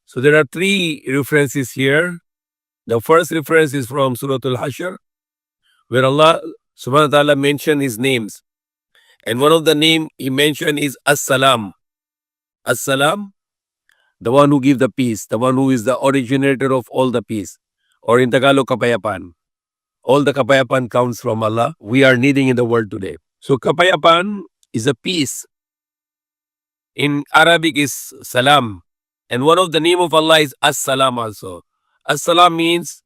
So there are three references here. The first reference is from Surah Al-Hashr, where Allah subhanahu wa ta'ala mentioned his names. And one of the name he mentioned is As-Salam. As-Salam, the one who gives the peace, the one who is the originator of all the peace. Or in Tagalog, kapayapan. All the kapayapan comes from Allah. We are needing in the world today. So kapayapan is a peace. In Arabic is salam. And one of the name of Allah is As-Salam also. As-Salam means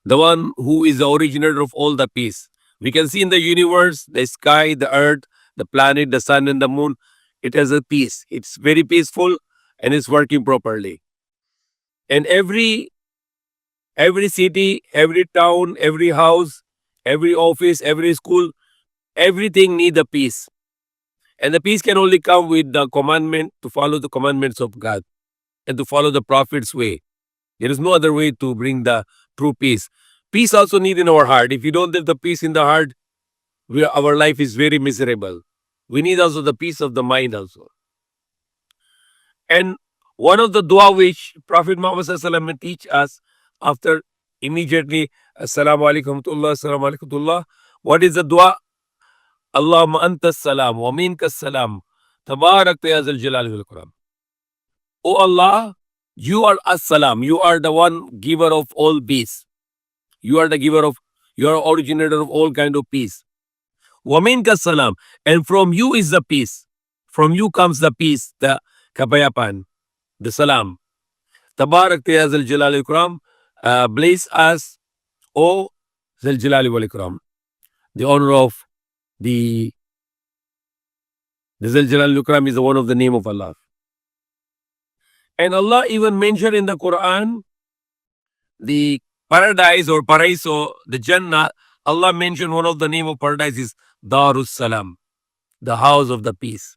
the one who is the originator of all the peace. We can see in the universe, the sky, the earth, the planet, the sun and the moon, it has a peace. It's very peaceful and it's working properly. And every city, every town, every house, every office, every school, everything need a peace. And the peace can only come with the commandment to follow the commandments of God and to follow the Prophet's way. There is no other way to bring the true peace. Peace also need in our heart. If you don't have the peace in the heart, our life is very miserable. We need also the peace of the mind also. And one of the dua which Prophet Muhammad SAW teach us after immediately, As-Salamu alaikum tullah, As-Salamu alaikum tullah. What is the dua? Allahumma anta salam wa minka salam. Tabarak ya zal jalali wal ikram. Oh Allah, you are As-Salam. You are the one giver of all peace. You are the giver of, you are originator of all kind of peace. Wa minka salam. And from you is the peace. From you comes the peace, the kapayapan, the salam. Tabarak ya zal jalali wal ikram. Bless us, O zal jalali wal ikram. The honor of the Zal Jalal Ikram is one of the name of Allah. And Allah even mentioned in the Quran the paradise or paraiso, the Jannah. Allah mentioned one of the name of paradise is Darus-Salam, the house of the peace.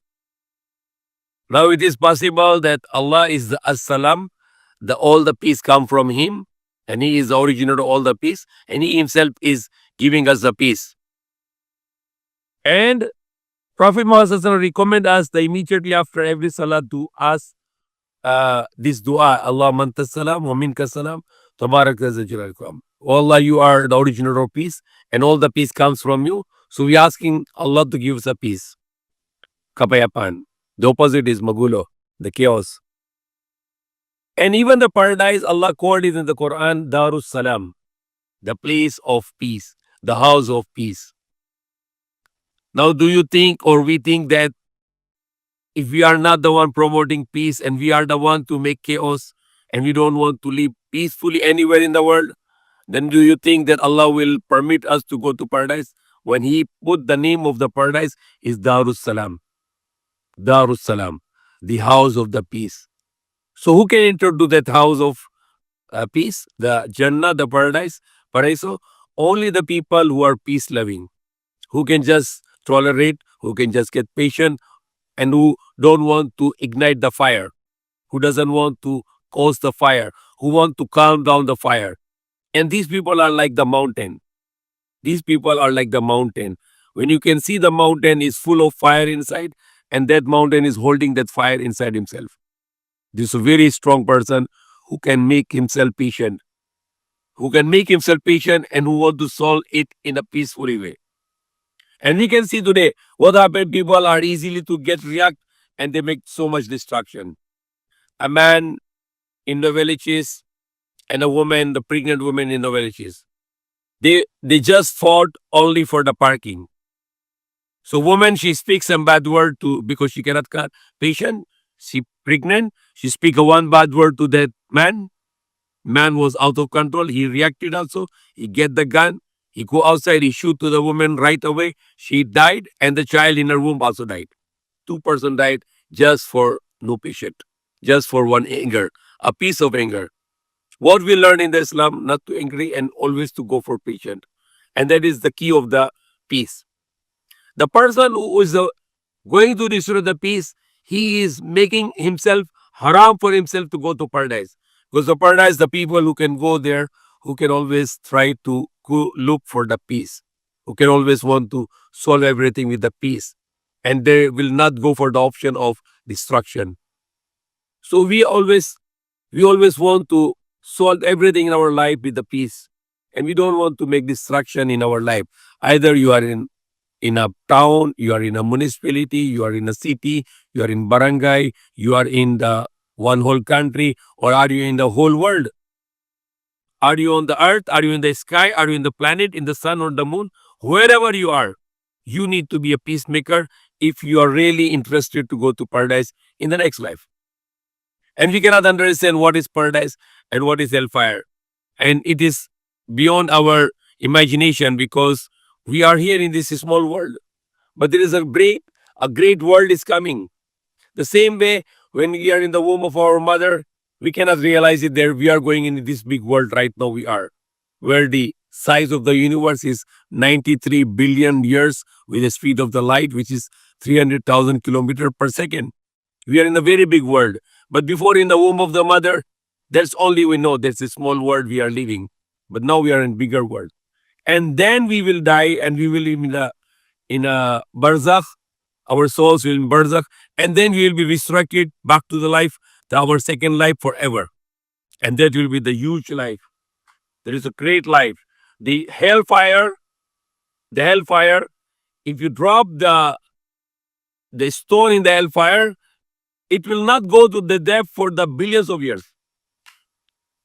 Now it is possible that Allah is the As-Salam, all the peace come from Him, and He is the originator of all the peace, and He Himself is giving us the peace. And Prophet Muhammad recommend us that immediately after every salah to ask this dua, Allah anta salam wa minka salam, tabarak ya zal jalali wal ikram. Oh Allah, you are the originator of peace, and all the peace comes from you. So we are asking Allah to give us a peace. Kapayapan. The opposite is magulo, the chaos. And even the paradise, Allah called it in the Quran, Darus-Salam, the place of peace, the house of peace. Now, do you think or we think that if we are not the one promoting peace and we are the one to make chaos and we don't want to live peacefully anywhere in the world, then do you think that Allah will permit us to go to paradise? When He put the name of the paradise is Darus-Salam. Darus-Salam, the house of the peace. So who can enter to that house of peace? The Jannah, the paradise, paraiso? Only the people who are peace-loving, who can just tolerate, who can just get patient, and who don't want to ignite the fire, who doesn't want to cause the fire, who want to calm down the fire. And these people are like the mountain. These people are like the mountain. When you can see the mountain is full of fire inside, and that mountain is holding that fire inside himself. This is a very strong person who can make himself patient, and who want to solve it in a peaceful way. And we can see today what happened. People are easily to get react and they make so much destruction. A man in the villages and a woman, the pregnant woman in the villages, they just fought only for the parking. So woman, she speaks some bad word to, because she cannot cut patient, she pregnant, she speak a one bad word to that man. Man was out of control. He reacted also. He get the gun. He go outside, he shoot to the woman right away. She died, and the child in her womb also died. 2 persons died just for no patient, just for one anger, a piece of anger. What we learn in the Islam, not to angry and always to go for patient. And that is the key of the peace. The person who is going to destroy the peace, he is making himself haram for himself to go to paradise. Because the paradise, the people who can go there, who can always try to look for the peace, who can always want to solve everything with the peace, and they will not go for the option of destruction. So we We always want to solve everything in our life with the peace. And we don't want to make destruction in our life. Either you are in a town, you are in a municipality, you are in a city, you are in barangay, you are in the one whole country, or are you in the whole world? Are you on the earth? Are you in the sky? Are you in the planet, in the sun or the moon? Wherever you are, you need to be a peacemaker if you are really interested to go to paradise in the next life. And we cannot understand what is paradise and what is hellfire. And it is beyond our imagination because we are here in this small world. But there is a great world is coming. The same way when we are in the womb of our mother, we cannot realize it there. We are going in this big world right now. We are where the size of the universe is 93 billion years with the speed of the light, which is 300,000 kilometers per second. We are in a very big world. But before in the womb of the mother, that's only we know there's a small world we are living. But now we are in bigger world. And then we will die and we will live in a barzakh. Our souls will in barzakh. And then we will be resurrected back to the life, to our second life forever. And that will be the huge life. There is a great life. The hellfire, if you drop the stone in the hellfire, it will not go to the depth for the billions of years.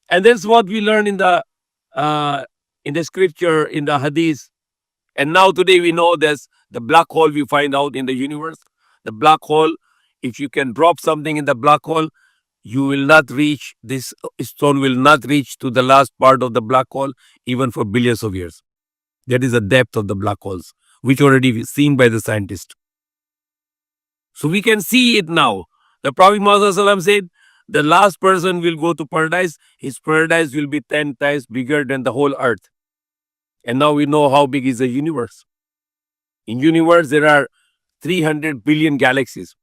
And that's what we learn in the scripture, in the hadith. And now today we know there's the black hole we find out in the universe. The black hole, if you can drop something in the black hole, you will not reach, this stone will not reach to the last part of the black hole, even for billions of years. That is the depth of the black holes, which already seen by the scientists. So we can see it now. The Prophet Muhammad said, the last person will go to paradise, his paradise will be 10 times bigger than the whole earth. And now we know how big is the universe. In universe, there are 300 billion galaxies.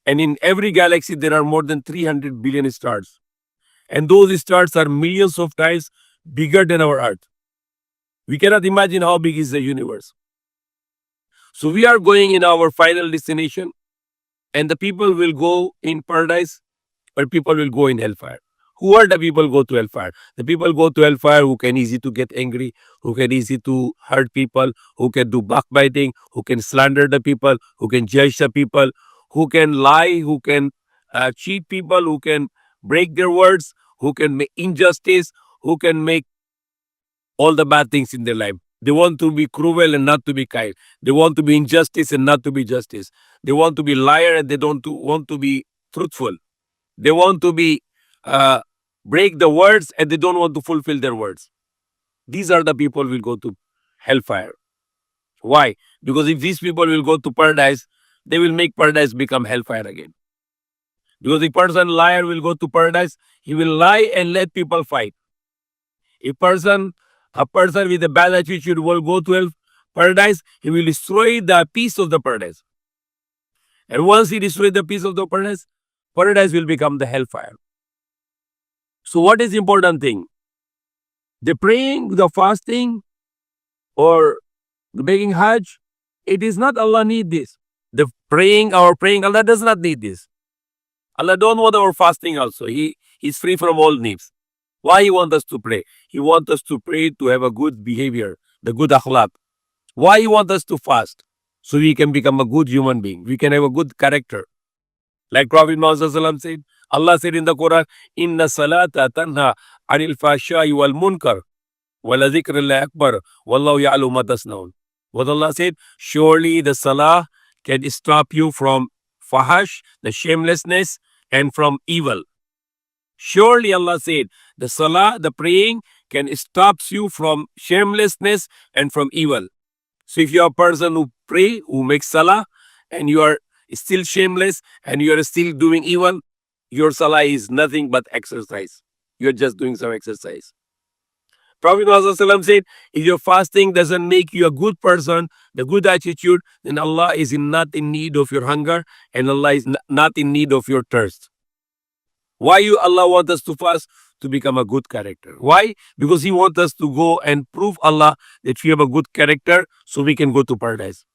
And in every galaxy, there are more than 300 billion stars. And those stars are millions of times bigger than our earth. We cannot imagine how big is the universe. So we are going in our final destination, and the people will go in paradise, but people will go in hellfire. Who are the people go to hellfire? The people go to hellfire who can easy to get angry, who can easy to hurt people, who can do backbiting, who can slander the people, who can judge the people, who can lie, who can cheat people, who can break their words, who can make injustice, who can make all the bad things in their life. They want to be cruel and not to be kind. They want to be injustice and not to be justice. They want to be liar and they don't want to be truthful. They want to be break the words and they don't want to fulfill their words. These are the people who will go to hellfire. Why? Because if these people will go to paradise, they will make paradise become hellfire again. Because the person liar will go to paradise, he will lie and let people fight. A person with a bad attitude will go to paradise, he will destroy the peace of the paradise. And once he destroys the peace of the paradise, paradise will become the hellfire. So what is the important thing? The praying, the fasting, or the begging Hajj, it is not Allah need this. The praying, Allah does not need this. Allah don't want our fasting also. He is free from all needs. Why He wants us to pray? He wants us to pray to have a good behavior, the good akhlaq. Why He wants us to fast? So we can become a good human being. We can have a good character. Like Prophet Muhammad said, Allah said in the Quran, Inna salata tanha anil fashai wal munkar wala zikrillah akbar wallahu ya'lu ma tasnaun. What Allah said, surely the salah can stop you from fahash, the shamelessness, and from evil. Surely Allah said, the salah, the praying, can stop you from shamelessness and from evil. So if you are a person who pray, who makes salah, and you are still shameless and you are still doing evil, your salah is nothing but exercise. You are just doing some exercise. Prophet Muhammad said, if your fasting doesn't make you a good person, the good attitude, then Allah is not in need of your hunger and Allah is not in need of your thirst. Why Allah want us to fast? To become a good character. Why? Because He wants us to go and prove Allah that we have a good character so we can go to paradise.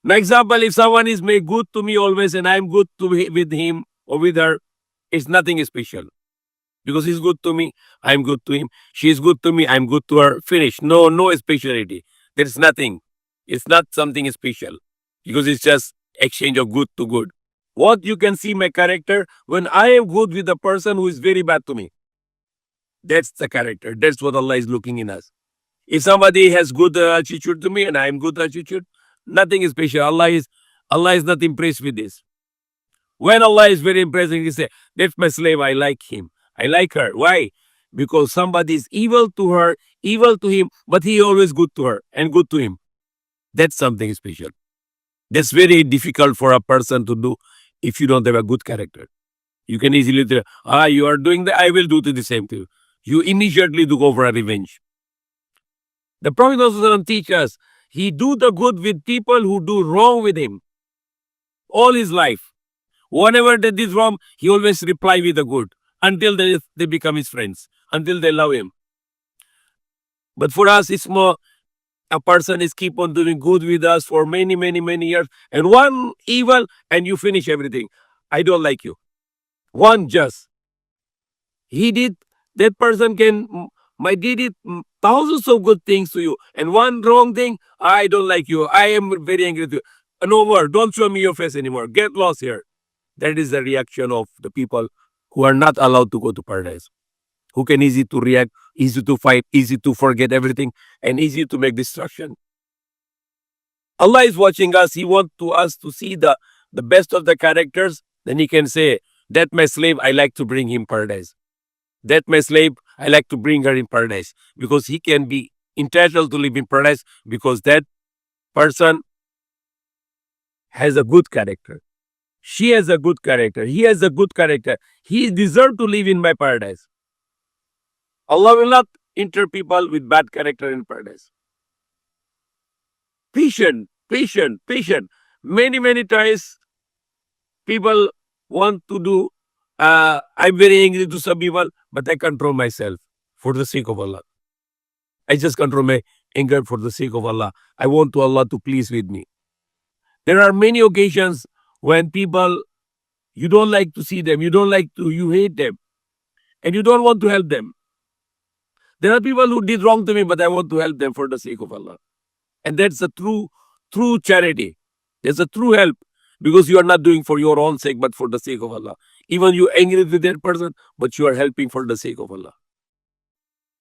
Now, example, if someone is made good to me always and I'm good with him or with her, It's nothing special. Because he's good to me, I'm good to him. She's good to me, I'm good to her. Finish. No speciality. There's nothing. It's not something special. Because it's just exchange of good to good. What you can see my character when I am good with the person who is very bad to me. That's the character. That's what Allah is looking in us. If somebody has good attitude to me and I am good attitude, nothing is special. Allah is not impressed with this. When Allah is very impressed, He say, "That's my slave. I like him. I like her." Why? Because somebody is evil to her, evil to him, but he always good to her and good to him. That's something special. That's very difficult for a person to do if you don't have a good character. You can easily say, you are doing that, I will do the same to you. You immediately do go for a revenge. The Prophet ﷺ teach us, he do the good with people who do wrong with him all his life. Whenever they did wrong, he always reply with the good until they become his friends, until they love him. But for us, it's more, a person is keep on doing good with us for many years, and one evil, and you finish everything. I don't like you. One just. He did, that person might did it thousands of good things to you, and one wrong thing, I don't like you. I am very angry with you. No more. Don't show me your face anymore. Get lost here. That is the reaction of the people who are not allowed to go to paradise, who can easy to react, easy to fight, easy to forget everything, and easy to make destruction. Allah is watching us. He wants us to see the best of the characters. Then He can say, that my slave, I like to bring him paradise. That my slave, I like to bring her in paradise. Because he can be entitled to live in paradise because that person has a good character. She has a good character. He has a good character. He deserves to live in my paradise. Allah will not enter people with bad character in paradise. Patient. Many times people want to do, I'm very angry to some people, but I control myself for the sake of Allah. I just control my anger for the sake of Allah. I want to Allah to please with me. There are many occasions when people, you don't like to see them, you hate them, and you don't want to help them. There are people who did wrong to me, but I want to help them for the sake of Allah. And that's a true charity. There's a true help because you are not doing for your own sake, but for the sake of Allah. Even you angry with that person, but you are helping for the sake of Allah.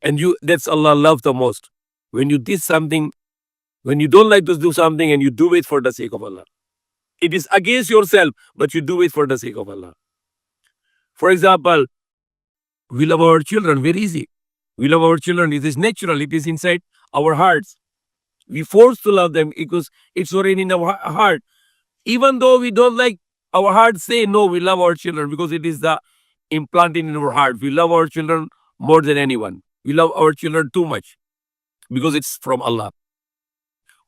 And that's Allah love the most. When you did something, when you don't like to do something and you do it for the sake of Allah. It is against yourself, but you do it for the sake of Allah. For example, we love our children very easy. We love our children. It is natural. It is inside our hearts. We force to love them because it's already in our heart. Even though we don't like, our heart say no, we love our children because it is the implanted in our heart. We love our children more than anyone. We love our children too much because it's from Allah.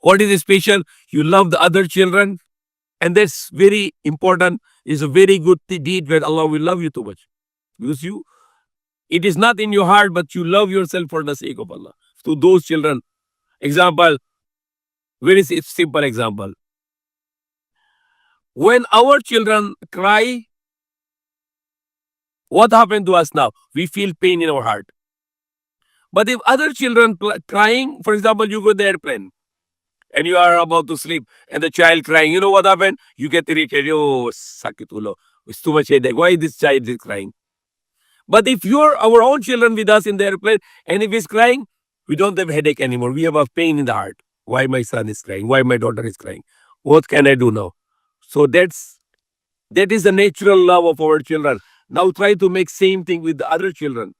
What is special? You love the other children, and that's very important. It's a very good deed where Allah will love you too much because it is not in your heart, but you love yourself for the sake of Allah. To those children, example, very simple example. When our children cry, what happened to us now? We feel pain in our heart. But if other children crying, for example, you go to the airplane and you are about to sleep and the child crying, you know what happened? You get irritated. Oh, sakitulo. It's too much headache. Why this child is crying? But if you're our own children with us in the airplane and if he's crying, we don't have headache anymore. We have a pain in the heart. Why my son is crying? Why my daughter is crying? What can I do now? So that is the natural love of our children. Now try to make same thing with the other children.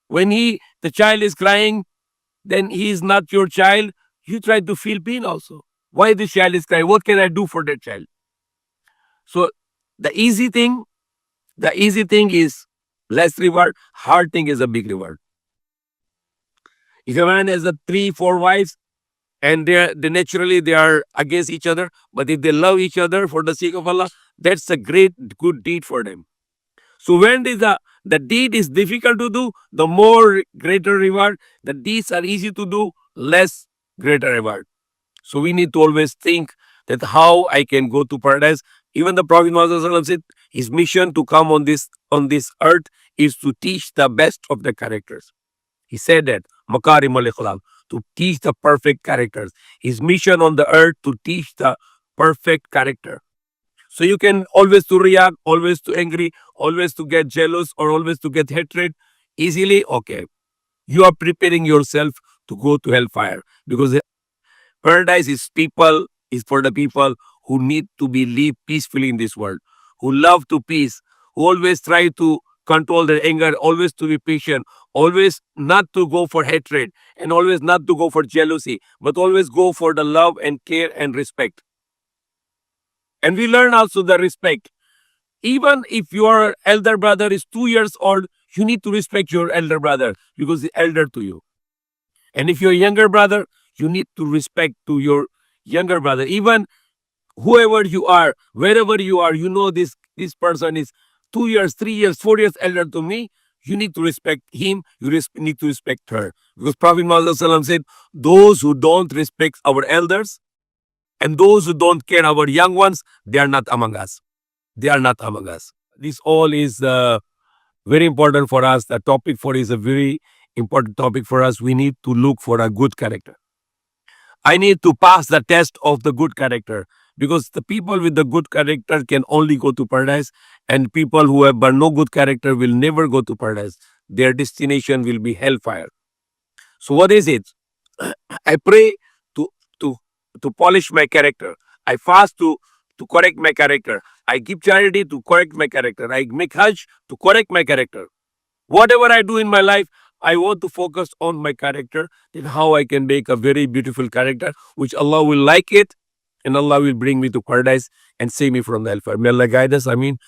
When the child is crying, then he is not your child. You try to feel pain also. Why this child is crying? What can I do for that child? So the easy thing is less reward. Hard thing is a big reward. If a man has 3-4 wives and they naturally they are against each other, but if they love each other for the sake of Allah, that's a great good deed for them. So when the deed is difficult to do, the more greater reward. The deeds are easy to do, less greater reward. So we need to always think that how I can go to paradise. Even the Prophet Muhammad said, His mission to come on this earth is to teach the best of the characters. He said that Makarim al to teach the perfect characters. His mission on the earth to teach the perfect character. So you can always to react, always to angry, always to get jealous, or always to get hatred easily. Okay, you are preparing yourself to go to hellfire, because paradise is for the people who need to be live peacefully in this world, who love to peace, who always try to control their anger, always to be patient, always not to go for hatred, and always not to go for jealousy, but always go for the love and care and respect. And we learn also the respect. Even if your elder brother is 2 years old, you need to respect your elder brother because he's elder to you. And if you're a younger brother, you need to respect to your younger brother. Even whoever you are, wherever you are, you know this person is 2 years, 3 years, 4 years elder to me. You need to respect him. You need to respect her. Because Prophet Muhammad said, those who don't respect our elders and those who don't care our young ones, they are not among us. They are not among us. This all is very important for us. The topic for is a very important topic for us. We need to look for a good character. I need to pass the test of the good character, because the people with the good character can only go to paradise, and people who have but no good character will never go to paradise. Their destination will be hellfire. So what is it? I pray to to to polish my character. I fast to correct my character. I give charity to correct my character. I make hajj to correct my character. Whatever I do in my life, I want to focus on my character and how I can make a very beautiful character, which Allah will like it, and Allah will bring me to paradise and save me from the hellfire. May Allah guide us. I mean.